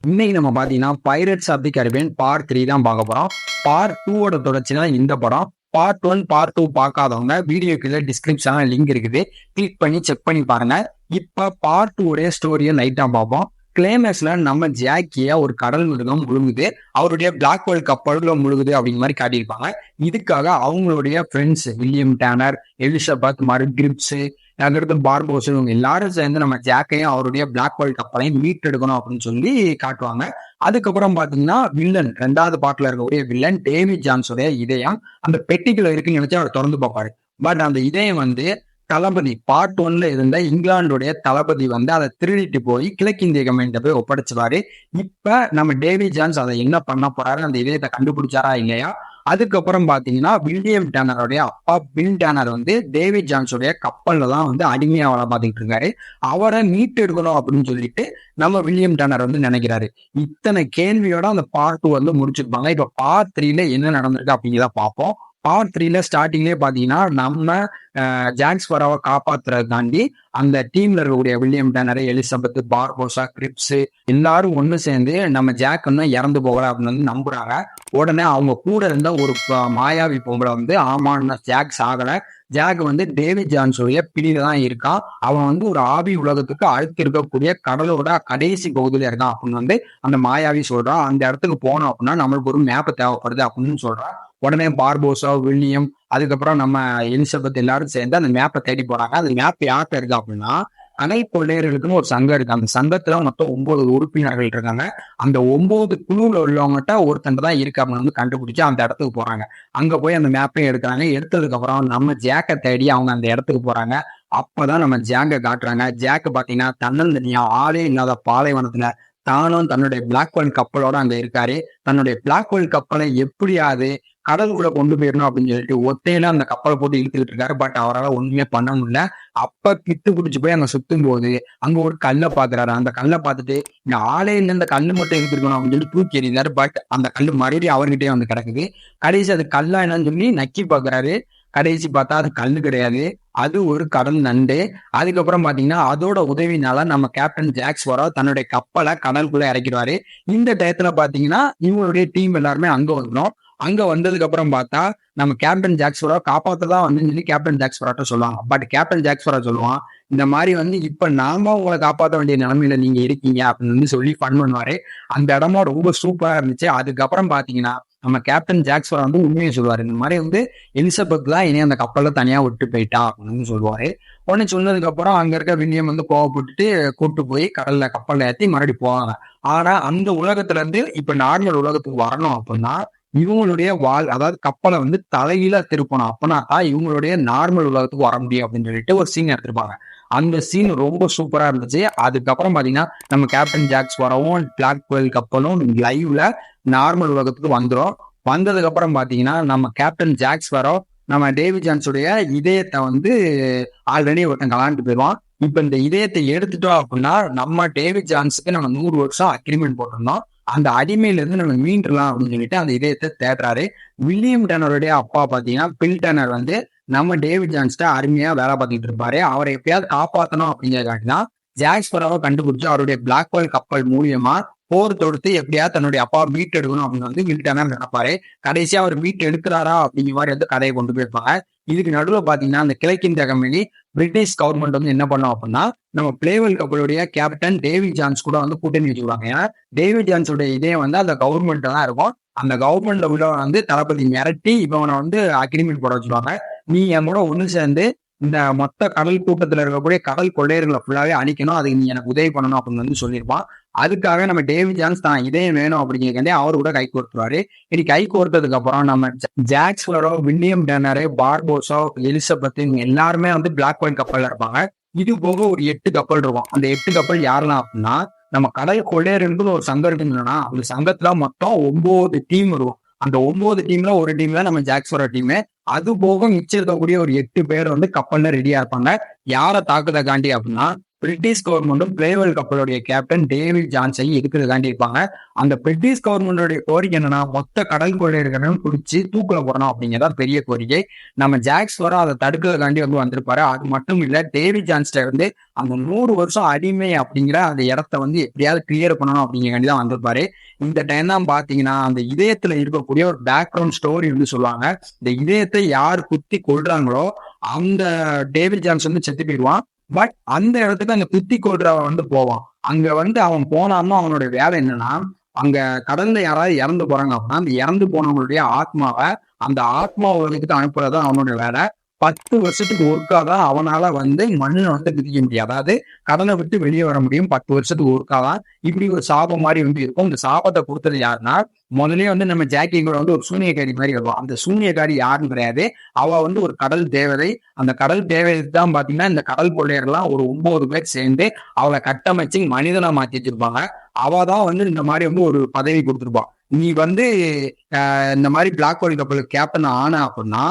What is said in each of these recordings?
இன்னைக்கு நம்ம பாத்தீங்கன்னா pirates of the Caribbean part 3 தான் பார்க்க போறோம். பார்ட் 2 தொடர்ச்சி தான் இந்த படம். பார்ட் 1 பார்ட் 2 பார்க்காதவங்க வீடியோ கீழே டிஸ்கிரிப்ஷன்ல லிங்க் இருக்குது, கிளிக் பண்ணி செக் பண்ணி பாருங்க. இப்ப பார்ட் 2 ஸ்டோரியை லைட்டா பார்ப்போம். கிளைமேக்ஸ்ல நம்ம ஜாக்கிய ஒரு கடல் மிருகம் முழுகுது, அவருடைய பிளாக் வேர்ல்ட் கப்பல்ல முழுகுது அப்படிங்கிற மாதிரி காட்டியிருப்பாங்க. இதுக்காக அவங்களுடைய ஃப்ரெண்ட்ஸ் வில்லியம் டேனர், எலிசபெத், கிரிப்ஸ், அதுக்கடுத்து பார்போஸ், இவங்க எல்லாரும் சேர்ந்து நம்ம ஜாக்கையும் அவருடைய பிளாக் வேர்ல்ட் கப்பலையும் மீட்டெடுக்கணும் அப்படின்னு சொல்லி காட்டுவாங்க. அதுக்கப்புறம் பாத்தீங்கன்னா வில்லன், 2வது பார்ட்ல இருக்கக்கூடிய வில்லன் டேவிட் ஜான்ஸோடைய இதயம் அந்த பெட்டிக்குள்ள இருக்குன்னு நினைச்சு அவர் திறந்து பார்ப்பாரு. பட் அந்த இதயம் வந்து தளபதி பார்ட் 1ல இருந்த இங்கிலாந்துடைய தளபதி வந்து அதை திருடிட்டு போய் கிழக்கிந்திய கம்பெனிட்ட போய் ஒப்படைச்சுவாரு. இப்ப நம்ம டேவிட் ஜான்ஸ் அதை என்ன பண்ண போறாரு, அந்த இதயத்தை கண்டுபிடிச்சாரா இல்லையா? அதுக்கப்புறம் பாத்தீங்கன்னா வில்லியம் டேனருடைய அப்பா பில் டேனர் வந்து டேவிட் ஜான்ஸோடைய கப்பல்ல தான் வந்து அடிமையா வேலை பார்த்துட்டு இருக்காரு. அவரை மீட்டு எடுக்கணும் அப்படின்னு சொல்லிட்டு நம்ம வில்லியம் டேனர் வந்து நினைக்கிறாரு. இத்தனை கேள்வியோட அந்த பார்ட் 2 வந்து முடிச்சிருப்பாங்க. இப்ப பார்ட் 3ல என்ன நடந்திருக்கு அப்படிங்கிறத பார்ப்போம். பார்ட் 3ல ஸ்டார்டிங்லேயே பாத்தீங்கன்னா நம்ம ஜாக் ஸ்பரோவை காப்பாத்துறதுக்காண்டி அந்த டீம்ல இருக்கக்கூடிய வில்லியம் டேனர், எலிசபெத், பார்போசா, கிரிப்ஸ் எல்லாரும் ஒண்ணு சேர்ந்து நம்ம ஜாக் இன்னும் இறந்து போகல அப்படின்னு வந்து நம்புறாங்க. உடனே அவங்க கூட இருந்த ஒரு மாயாவி பொம்பளை வந்து ஆமான்னு ஜாக் சாகல, ஜாக் வந்து டேவிட் ஜான்ஸோடைய பிடியில தான் இருக்கான், அவன் வந்து ஒரு ஆவி உலகத்துக்கு அடுத்து இருக்கக்கூடிய கடலோட கடைசி பகுதியில இருக்கான் அப்படின்னு வந்து அந்த மாயாவி சொல்றான். அந்த இடத்துக்கு போனோம் அப்படின்னா நம்மளுக்கு ஒரு மேப் தேவைப்படுது அப்படின்னு சொல்றான். உடனே பார்போசா, வில்லியம், அதுக்கப்புறம் நம்ம எலிசபெத் எல்லாரும் சேர்ந்து அந்த மேப்பை தேடி போறாங்க. அந்த மேப் யார்கிட்ட இருக்கு அப்படின்னா கடல் கொள்ளையர்களுக்குன்னு ஒரு சங்கம் இருக்கு. அந்த சங்கத்துல மொத்தம் 9 உறுப்பினர்கள் இருக்காங்க. அந்த 9 குழுவுல உள்ளவங்ககிட்ட ஒருத்தன் தான் இருக்கு அப்படின்னு வந்து கண்டுபிடிச்சு அந்த இடத்துக்கு போறாங்க. அங்க போய் அந்த மேப்பையும் எடுக்கிறாங்க. எடுத்ததுக்கு அப்புறம் நம்ம ஜாக்கை தேடி அவங்க அந்த இடத்துக்கு போறாங்க. அப்பதான் நம்ம ஜாக்கை காட்டுறாங்க. ஜாக்கு பாத்தீங்கன்னா தன்னந்தனியா ஆளே இல்லாத பாலைவனத்துல தானும் தன்னுடைய பிளாக் வேர்ல்ட் கப்பலோட அங்க இருக்காரு. தன்னுடைய பிளாக் வேர்ல்ட் கப்பலை எப்படியாவது கடலுக்குள்ள கொண்டு போயிடணும் அப்படின்னு சொல்லிட்டு ஒத்தையில அந்த கப்பலை போட்டு இழுத்துக்கிட்டு இருக்காரு. பட் அவரால் ஒண்ணுமே பண்ண முடியல. அப்ப கிட்டு பிடிச்சு போய் அங்க சுத்தும் போது அங்க ஒரு கல்லை பாக்குறாரு. அந்த கல்லை பார்த்துட்டு இந்த ஆளே இல்லை, இந்த கல்லு மட்டும் எடுத்துருக்கணும் அப்படின்னு சொல்லி தூக்கி எறிந்தாரு. பட் அந்த கல்லு மறுபடியும் அவர்கிட்டயே வந்து கிடக்குது. கடைசி அது கல்லா என்னன்னு சொல்லி நக்கி பாக்குறாரு. கடைசி பார்த்தா அது கல்லு கிடையாது, அது ஒரு கடல் நண்டு. அதுக்கப்புறம் பாத்தீங்கன்னா அதோட உதவினால நம்ம கேப்டன் ஜாக் ஸ்பரோ தன்னுடைய கப்பலை கடலுக்குள்ள இறக்கிடுவாரு. இந்த டயத்துல பாத்தீங்கன்னா இவங்களுடைய டீம் எல்லாருமே அங்க வந்துடும். அங்க வந்ததுக்கு அப்புறம் பார்த்தா நம்ம கேப்டன் ஜாக் ஸ்பரோ காப்பாத்ததான் வந்து சொல்லி கேப்டன் ஜாக் ஸ்பரோட்ட சொல்லுவாங்க. பட் கேப்டன் ஜாக் ஸ்பரோ சொல்லுவான், இந்த மாதிரி வந்து இப்ப நாம உங்களை காப்பாற்ற வேண்டிய நிலைமையில நீங்க இருக்கீங்க அப்படின்னு சொல்லி ஃபன் பண்ணுவாரு. அந்த இடமா ரொம்ப சூப்பரா இருந்துச்சு. அதுக்கப்புறம் பாத்தீங்கன்னா நம்ம கேப்டன் ஜாக் ஸ்பரோ வந்து உண்மையை சொல்லுவாரு. இந்த மாதிரி வந்து எலிசபெத் தான் இனி அந்த கப்பல்ல தனியா விட்டு போயிட்டா அப்படின்னு சொல்லுவாரு. உடனே சொன்னதுக்கு அப்புறம் அங்க இருக்க வில்லியம் வந்து கோவப்பட்டுட்டு கூட்டு போய் கப்பல்ல ஏற்றி மறுபடியும் போவாங்க. ஆனா அந்த உலகத்துல இருந்து இப்ப நார்மல் உலகத்துக்கு வரணும் அப்படின்னா இவங்களுடைய அதாவது கப்பலை வந்து தலையில திருப்பணும். அப்பனா இவங்களுடைய நார்மல் உலகத்துக்கு வர முடியும் அப்படின்னு சொல்லிட்டு ஒரு சீன் எடுத்திருப்பாங்க. அந்த சீன் ரொம்ப சூப்பரா இருந்துச்சு. அதுக்கப்புறம் பாத்தீங்கன்னா நம்ம கேப்டன் ஜாக் ஸ்பரோவும் பிளாக் வேர்ல்ட் கப்பலும் லைவ்ல நார்மல் உலகத்துக்கு வந்துடும். வந்ததுக்கு அப்புறம் பாத்தீங்கன்னா நம்ம கேப்டன் ஜாக் ஸ்பரோ நம்ம டேவிட் ஜான்ஸுடைய இதயத்தை வந்து ஆல்ரெடி ஒருத்தன் கலாண்டு போயிடுவான். இப்ப இந்த இதயத்தை எடுத்துட்டோம் அப்படின்னா நம்ம டேவிட் ஜான்ஸுக்கு நம்ம 100 வருஷம் அக்ரிமெண்ட் போட்டிருந்தோம், அந்த அடிமையில இருந்து நம்ம மீண்டலாம் அப்படின்னு சொல்லிட்டு அந்த இதயத்தை தேடுறாரு. வில்லியம் டேனருடைய அப்பா பாத்தீங்கன்னா பில் டேனர் வந்து நம்ம டேவிட் ஜான்ஸ்ட அருமையா வேலை பார்த்துட்டு இருப்பாரு. அவரை எப்பயாவது காப்பாற்றணும் அப்படிங்கிறதுக்காண்டிதான் ஜாக் ஸ்பரோவை கண்டுபிடிச்சு அவருடைய பிளாக் வேர்ல்ட் கப்பல் மூலியமா போர் தொடுத்து எப்படியாவது தன்னுடைய அப்பா மீட்டு எடுக்கணும் அப்படின்னு வந்து வில் டேனர் நினைப்பாரு. கடைசியா அவர் மீட்டு எடுக்கிறாரா அப்படிங்கிற மாதிரி வந்து கதையை கொண்டு போயிருப்பாங்க. இதுக்கு நடுவில் பாத்தீங்கன்னா அந்த கிழக்கிந்திய கம்பெனி பிரிட்டிஷ் கவர்மெண்ட் வந்து என்ன பண்ணோம் அப்படின்னா நம்ம பிளேவெல் கப்பலுடைய கேப்டன் டேவிட் ஜான்ஸ் கூட வந்து கூட்டணி வச்சுருவாங்க. ஏன்னா டேவிட் ஜான்ஸோட இதயம் வந்து அந்த கவர்மெண்ட் தான் இருக்கும். அந்த கவர்மெண்ட்ல உள்ள வந்து தளபதி மிரட்டி இவனை வந்து அக்ரிமெண்ட் போட வச்சுருவாங்க. நீ என் கூட ஒண்ணு சேர்ந்து இந்த மொத்த கடல் கூட்டத்துல இருக்கக்கூடிய கடல் கொள்ளையர்களை ஃபுல்லாவே அழிக்கணும், அதுக்கு நீ எனக்கு உதவி பண்ணணும் அப்படின்னு வந்து சொல்லியிருப்பான். அதுக்காக நம்ம டேவிட் ஜான்ஸ் தான் இதயம் வேணும் அப்படிங்கிறதே அவர் கூட கை கோர்த்துருவாரு. இப்படி கை கோர்த்ததுக்கு அப்புறம் நம்ம ஜாக் ஸ்பரோ, வில்லியம் டேனர், பார்போசா, எலிசபெத் எல்லாருமே வந்து பிளாக் வேர்ல்ட் கப்பல்ல இருப்பாங்க. இது போக ஒரு 8 கப்பல் இருக்கும். அந்த 8 கப்பல் யாரெல்லாம் அப்படின்னா நம்ம கடல் கொள்ளையர்களுக்கு ஒரு சங்கம் இருக்குன்னா அந்த சங்கத்துல மொத்தம் 9 டீம் இருக்கும். அந்த 9 டீம்ல ஒரு டீம்ல நம்ம ஜாக் ஸ்பரோ டீம், அது போக மிச்சம் இருக்கக்கூடிய ஒரு 8 பேர் வந்து கப்பல்ல ரெடியா இருப்பாங்க. யாரை தாக்குதக்காண்டி அப்படின்னா பிரிட்டிஷ் கவர்மெண்ட்டும் பிளேவல் கப்பலுடைய கேப்டன் டேவிட் ஜான்சன் இருக்கிறதாண்டி இருப்பாங்க. அந்த பிரிட்டிஷ் கவர்மெண்டோடைய கோரிக்கை என்னன்னா, மொத்த கடல் கொள்ளையர்களையும் பிடிச்சி தூக்குல போடணும் அப்படிங்கிறதா பெரிய கோரிக்கை. நம்ம ஜாக்ஸ் வர அதை தடுக்கிறதுக்காண்டி வந்திருப்பாரு. அது மட்டும் இல்ல, டேவிட் ஜான்ஸ்ட வந்து அந்த 100 வருஷம் அடிமை அப்படிங்கிற அந்த இடத்த வந்து எப்படியாவது கிளியர் பண்ணணும் அப்படிங்கிறக்காண்டி தான் வந்திருப்பாரு. இந்த டைம் தான் பாத்தீங்கன்னா அந்த இதயத்துல இருக்கக்கூடிய ஒரு பேக்ரவுண்ட் ஸ்டோரி வந்து சொல்லுவாங்க. இந்த இதயத்தை யார் குத்தி கொள்றாங்களோ அந்த டேவிட் ஜான்ஸ் வந்து செத்து போயிடுவான். பட் அந்த இடத்துக்கு அந்த குத்தி கொள்றவன் வந்து போவான். அங்க வந்து அவன் போனான்னா அவனோட வேலை என்னன்னா, அங்க கடல்ல யாராவது இறந்து போறாங்க அப்படின்னா அந்த இறந்து போனவங்களுடைய ஆத்மாவை அந்த ஆத்மா உலகத்துக்கு அனுப்புறதுதான் அவனுடைய வேலை. 10 வருஷத்துக்கு ஒருக்காதான் அவனால வந்து மண்ணில் வந்து மிதிக்க முடியும். அதாவது கடலை விட்டு வெளியே வர முடியும். 10 வருஷத்துக்கு ஒருக்காதான். இப்படி ஒரு சாபம் மாதிரி வந்து இருக்கும். இந்த சாபத்தை கொடுத்தது யாருன்னா, முதலே வந்து நம்ம ஜாக்கி கூட வந்து ஒரு சூனியக்காரி மாதிரி வருவான். அந்த சூனியக்காரி யாருன்னு கிடையாது, அவ வந்து ஒரு கடல் தேவதை. அந்த கடல் தேவதை தான் பாத்தீங்கன்னா இந்த கடல் கொள்ளையர்லாம் ஒரு 9 பேர் சேர்ந்து அவளை கட்டமைச்சு மனிதனா மாத்தி வச்சிருப்பாங்க. அவ தான் வந்து இந்த மாதிரி வந்து ஒரு பதவி கொடுத்துருப்பான். நீ வந்து இந்த மாதிரி பிளாக் ஹோல் கப்பலுக்கு கேப்டன் ஆன அப்படின்னா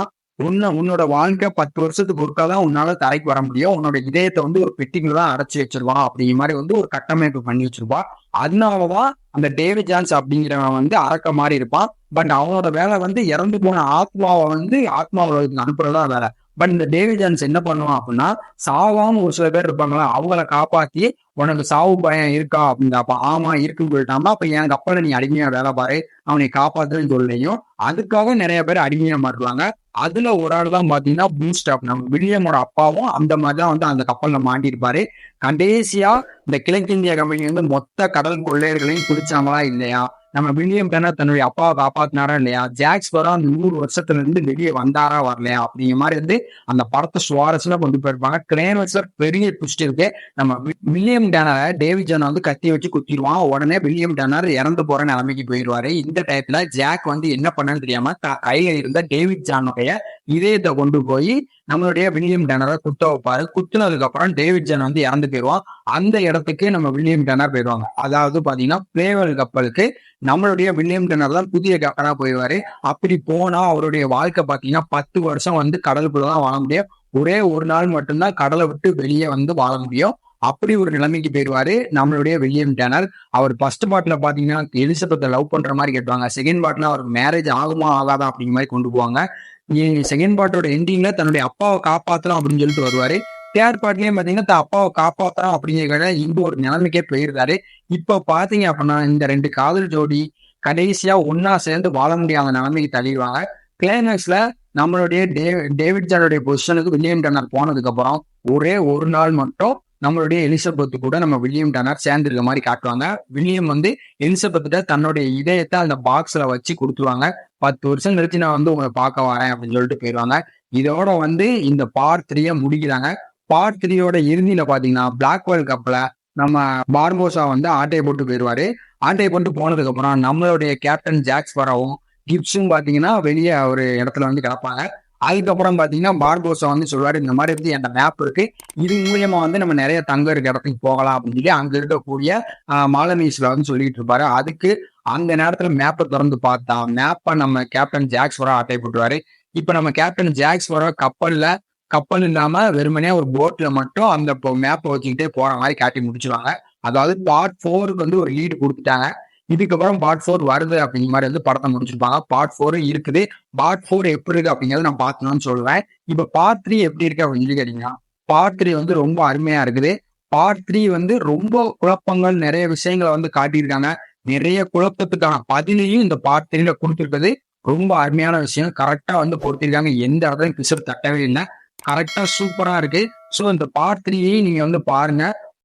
உன்னோட வாழ்க்கை 10 வருஷத்துக்கு ஒருக்காதான் உன்னால தரைக்கு வர முடியும். உன்னோட இதயத்தை வந்து ஒரு பெட்டிக்குள்ள தான் அடைச்சி வச்சிருவான் அப்படிங்கிற மாதிரி வந்து ஒரு கட்டமைப்பு பண்ணி வச்சிருப்பான். அதனாலதான் அந்த டேவிட் ஜான்ஸ் அப்படிங்கிறவன் வந்து அரக்க மாதிரி இருப்பான். பட் அவனோட வேலை வந்து இறந்து போன ஆத்மாவை வந்து ஆத்மாவை அனுப்புறதா வேலை. பட் இந்த டேவிட் ஜான்ஸ் என்ன பண்ணுவான் அப்படின்னா, சாவாம ஒரு சில பேர் இருப்பாங்களா, அவங்கள காப்பாத்தி உனக்கு சாவு பயம் இருக்கா அப்படின்னு அப்ப ஆமா இருக்குன்னு சொல்லிட்டாமா, அப்ப என் கப்பலை நீ அடிமையா வேலை பாரு, அவனை காப்பாத்துன்னு சொல்லையும் அதுக்காக நிறைய பேர் அடிமையா மாட்டுவாங்க. அதுல ஒரு ஆள் தான் பாத்தீங்கன்னா பூஸ்டாப், நம்ம வில்லியமோட அப்பாவும் அந்த மாதிரிதான் வந்து அந்த கப்பல்ல மாட்டிருப்பாரு. கடைசியா இந்த கிழக்கிந்திய கம்பெனி வந்து மொத்த கடல் கொள்ளையர்களையும் பிடிச்சாங்களா இல்லையா, நம்ம வில்லியம் டெனர் தன்னுடைய அப்பாவை காப்பாத்தினாரா இல்லையா, ஜாக்ஸ் வர அந்த 100 வருஷத்துல இருந்து வெளியே வந்தாரா வரலையா அப்படிங்கிற மாதிரி வந்து அந்த படத்தை சுவாரஸ்யமா கொண்டு போயிருப்பாங்க. கிளைமேக்ஸ்ல பெரிய ட்விஸ்ட் இருக்கு. நம்ம வில்லியம் டெனரை டேவிட் ஜான் வந்து கத்தி வச்சு குத்திடுவான். உடனே வில்லியம் டெனர் இறந்து போற நிலைமைக்கு போயிடுவாரு. இந்த டயத்துல ஜாக் வந்து என்ன பண்ணன்னு தெரியாம கையில இருந்த டேவிட் ஜானுடைய இதயத்தை கொண்டு போய் நம்மளுடைய வில்லியம் டெனரை குத்த வைப்பாரு. குத்துனதுக்கு அப்புறம் டேவிட் ஜான் வந்து இறந்து போயிடுவான். அந்த இடத்துக்கு நம்ம வில்லியம் டெனர் போயிடுவாங்க. அதாவது பாத்தீங்கன்னா பிளேவல் கப்பலுக்கு நம்மளுடைய வில்லியம் டெனர் தான் புதிய கேப்டனா போயிடுவாரு. அப்படி போனா அவருடைய வாழ்க்கை பாத்தீங்கன்னா 10 வருஷம் வந்து கடலுக்குள்ளதான் வாழ முடியும். ஒரே ஒரு நாள் மட்டும்தான் கடலை விட்டு வெளியே வந்து வாழ முடியும். அப்படி ஒரு நிலைமைக்கு போயிடுவாரு நம்மளுடைய வில்லியம் டெனர். அவர் ஃபர்ஸ்ட் பார்ட்ல பாத்தீங்கன்னா எலிசபெத்தை லவ் பண்ற மாதிரி கேட்டுவாங்க. செகண்ட் பார்ட்ல அவருக்கு மேரேஜ் ஆகுமா ஆகாதா அப்படிங்கிற மாதிரி கொண்டு போவாங்க. செகண்ட் பார்ட்டோட எண்டிங்ல தன்னுடைய அப்பாவை காப்பாத்தலாம் அப்படின்னு சொல்லிட்டு வருவாரு. தேர்ட் பார்ட்லயும் பாத்தீங்கன்னா தன் அப்பாவை காப்பாத்தலாம் அப்படிங்கிற இந்த ஒரு நிலைமைக்கே போயிருந்தாரு. இப்ப பாத்தீங்க அப்படின்னா இந்த 2 காதல் ஜோடி கடைசியா ஒன்னா சேர்ந்து வாழ முடியாத நிலைமைக்கு தள்ளிடுவாங்க. கிளைமேக்ஸ்ல நம்மளுடைய டேவிட் ஜானுடைய பொசிஷனுக்கு வில்லியம் டெனர் போனதுக்கு அப்புறம் ஒரே ஒரு நாள் மட்டும் நம்மளுடைய எலிசபெத்து கூட நம்ம வில்லியம் டெனர் சேர்ந்து இருக்க மாதிரி காட்டுவாங்க. வில்லியம் வந்து எலிசபெத்திட்ட தன்னுடைய இதயத்தை அந்த பாக்ஸ்ல வச்சு கொடுத்துருவாங்க. 10 வருஷம் கழிச்சு நான் வந்து உங்களை பார்க்க வரேன் அப்படின்னு சொல்லிட்டு போயிடுவாங்க. இதோட வந்து இந்த பார்ட் 3 முடிக்கிறாங்க. பார்ட் 3யோட இறுதியில பாத்தீங்கன்னா பிளாக் ஹோல் கப்பல நம்ம பார்போசா வந்து ஆட்டையை போட்டு போயிடுவாரு. ஆட்டையை போட்டு போனதுக்கு அப்புறம் நம்மளுடைய கேப்டன் ஜாக்ஸ் பராவும் கிப்ஸும் பாத்தீங்கன்னா வெளியே ஒரு இடத்துல வந்து கிடப்பாங்க. அதுக்கப்புறம் பாத்தீங்கன்னா பார்போசா வந்து சொல்லுவாரு, இந்த மாதிரி வந்து என் மேப் இருக்கு, இது மூலியமா வந்து நம்ம நிறைய தங்க இருக்க இடத்துக்கு போகலாம் அப்படின்னு சொல்லி அங்க இருக்கக்கூடிய மாலமீஸ்ல வந்து சொல்லிட்டு இருப்பாரு. அதுக்கு அந்த நேரத்துல மேப்பை திறந்து பார்த்தா மேப்பை நம்ம கேப்டன் ஜாக்ஸ் வர ஆட்டை போட்டுருவாரு. இப்ப நம்ம கேப்டன் ஜாக்ஸ் வர கப்பல் இல்லாம வெறுமனே ஒரு போட்ல மட்டும் அந்த மேப்பை வச்சுக்கிட்டே போற மாதிரி காட்டி முடிச்சுவாங்க. அதாவது பார்ட் 4க்கு வந்து ஒரு லீடு கொடுத்துட்டாங்க. இதுக்கப்புறம் பார்ட் 4 வருது அப்படிங்கிற மாதிரி வந்து படத்தை முடிச்சிருப்பாங்க. பார்ட் 4 இருக்குது. பார்ட் 4 எப்படி இருக்கு அப்படிங்கிறத நான் பார்க்கணும்னு சொல்லுவேன். இப்ப பார்ட் 3 எப்படி இருக்கு அப்படின்னு சொல்லி கேட்டீங்கன்னா, பார்ட் 3 வந்து ரொம்ப அருமையா இருக்குது. பார்ட் 3 வந்து ரொம்ப குழப்பங்கள் நிறைய விஷயங்களை வந்து காட்டியிருக்காங்க. நிறைய குழப்பத்துக்கான பதிலையும் இந்த பார்ட் 3ல கொடுத்துருக்குது. ரொம்ப அருமையான விஷயம். கரெக்டா வந்து பொறுத்திருக்காங்க. எந்த இடத்துலையும் பிசர் தட்டவே இல்லை. கரெக்டா சூப்பரா இருக்கு. ஸோ இந்த பார்ட் 3 நீங்க வந்து பாருங்க.